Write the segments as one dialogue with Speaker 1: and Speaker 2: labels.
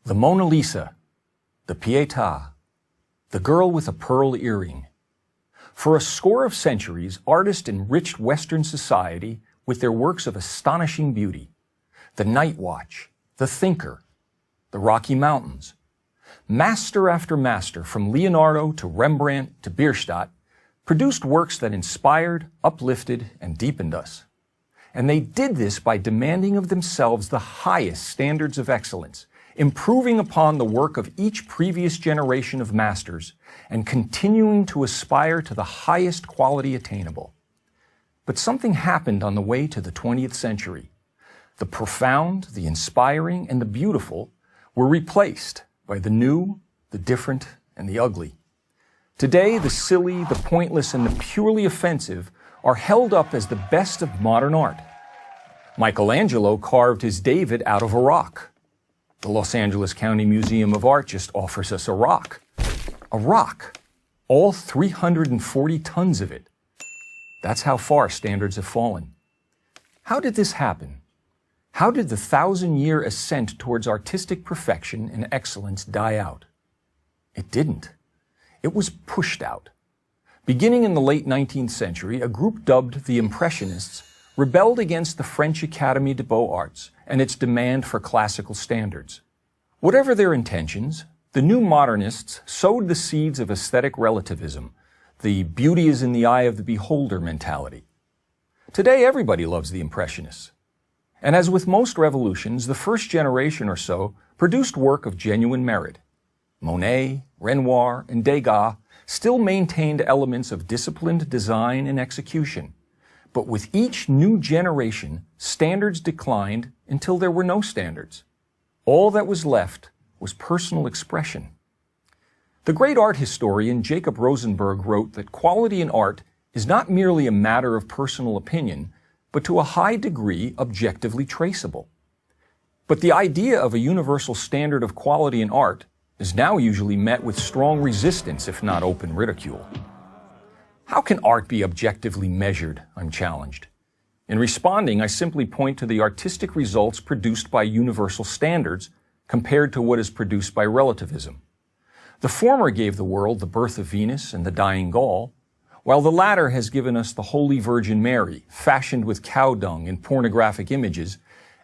Speaker 1: The Mona Lisa, the Pietà, the girl with a pearl earring. For a score of centuries, artists enriched Western society with their works of astonishing beauty. The Night Watch, the Thinker, the Rocky Mountains. Master after master, from Leonardo to Rembrandt to Bierstadt, produced works that inspired, uplifted, and deepened us. And they did this by demanding of themselves the highest standards of excellence, improving upon the work of each previous generation of masters, and continuing to aspire to the highest quality attainable. But something happened on the way to the 20th century. The profound, the inspiring, and the beautiful were replaced by the new, the different, and the ugly. Today, the silly, the pointless, and the purely offensive are held up as the best of modern art. Michelangelo carved his David out of a rock. The Los Angeles County Museum of Art just offers us a rock. A rock. All 340 tons of it. That's how far standards have fallen. How did this happen? How did the 1,000-year ascent towards artistic perfection and excellence die out? It didn't. It was pushed out. Beginning in the late 19th century, a group dubbed the Impressionists rebelled against the French Académie des Beaux-Arts and its demand for classical standards. Whatever their intentions, the new modernists sowed the seeds of aesthetic relativism, the beauty is in the eye of the beholder mentality. Today, everybody loves the Impressionists. And as with most revolutions, the first generation or so produced work of genuine merit. Monet, Renoir, and Degas still maintained elements of disciplined design and execution. But with each new generation, standards declined until there were no standards. All that was left was personal expression. The great art historian Jacob Rosenberg wrote that quality in art is not merely a matter of personal opinion, but to a high degree objectively traceable. But the idea of a universal standard of quality in art is now usually met with strong resistance, if not open ridicule. How can art be objectively measured? I'm challenged. In responding, I simply point to the artistic results produced by universal standards compared to what is produced by relativism. The former gave the world the birth of Venus and the dying Gaul, while the latter has given us the Holy Virgin Mary, fashioned with cow dung and pornographic images,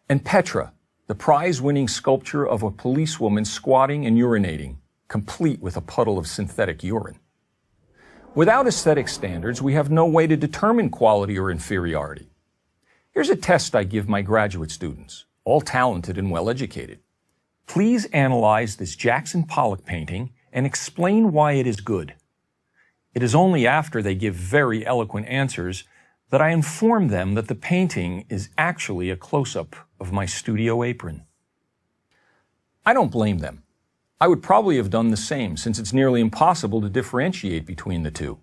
Speaker 1: and Petra, the prize-winning sculpture of a policewoman squatting and urinating, complete with a puddle of synthetic urine. Without aesthetic standards, we have no way to determine quality or inferiority. Here's a test I give my graduate students, all talented and well-educated. Please analyze this Jackson Pollock painting and explain why it is good. It is only after they give very eloquent answers that I inform them that the painting is actually a close-up of my studio apron. I don't blame them. I would probably have done the same, since it's nearly impossible to differentiate between the two.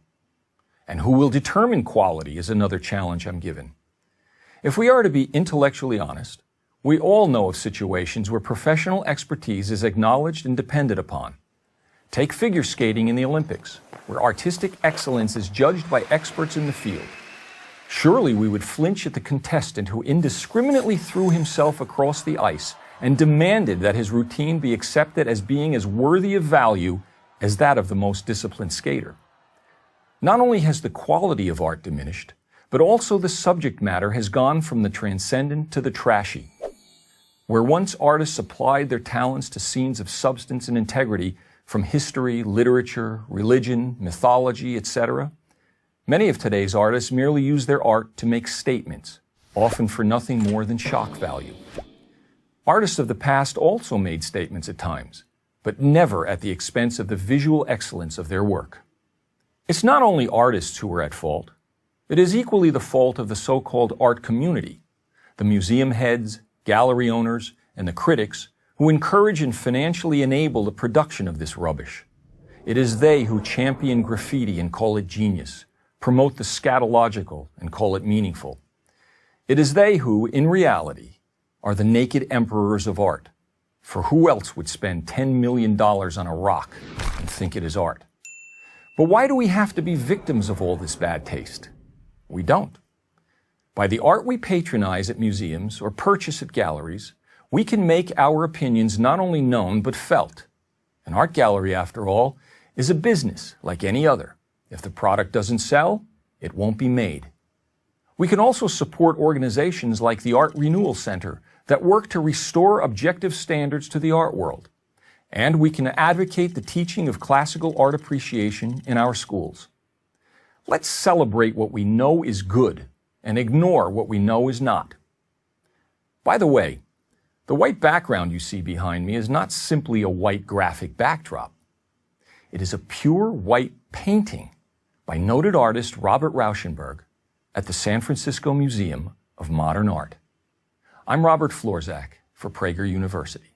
Speaker 1: And who will determine quality is another challenge I'm given. If we are to be intellectually honest, we all know of situations where professional expertise is acknowledged and depended upon. Take figure skating in the Olympics, where artistic excellence is judged by experts in the field. Surely we would flinch at the contestant who indiscriminately threw himself across the ice and demanded that his routine be accepted as being as worthy of value as that of the most disciplined skater. Not only has the quality of art diminished, but also the subject matter has gone from the transcendent to the trashy. Where once artists applied their talents to scenes of substance and integrity from history, literature, religion, mythology, etc., many of today's artists merely use their art to make statements, often for nothing more than shock value. Artists of the past also made statements at times, but never at the expense of the visual excellence of their work. It's not only artists who are at fault. It is equally the fault of the so-called art community, the museum heads, gallery owners, and the critics who encourage and financially enable the production of this rubbish. It is they who champion graffiti and call it genius, promote the scatological and call it meaningful. It is they who, in reality, are the naked emperors of art, for who else would spend $10 million on a rock and think it is art? But why do we have to be victims of all this bad taste? We don't. By the art we patronize at museums or purchase at galleries, We can make our opinions not only known but felt. An art gallery, after all, is a business like any other. If the product doesn't sell, it won't be made. We can also support organizations like the Art Renewal Center that work to restore objective standards to the art world. And we can advocate the teaching of classical art appreciation in our schools. Let's celebrate what we know is good and ignore what we know is not. By the way, the white background you see behind me is not simply a white graphic backdrop. It is a pure white painting by noted artist Robert Rauschenberg at the San Francisco Museum of Modern Art. I'm Robert Florczak for Prager University.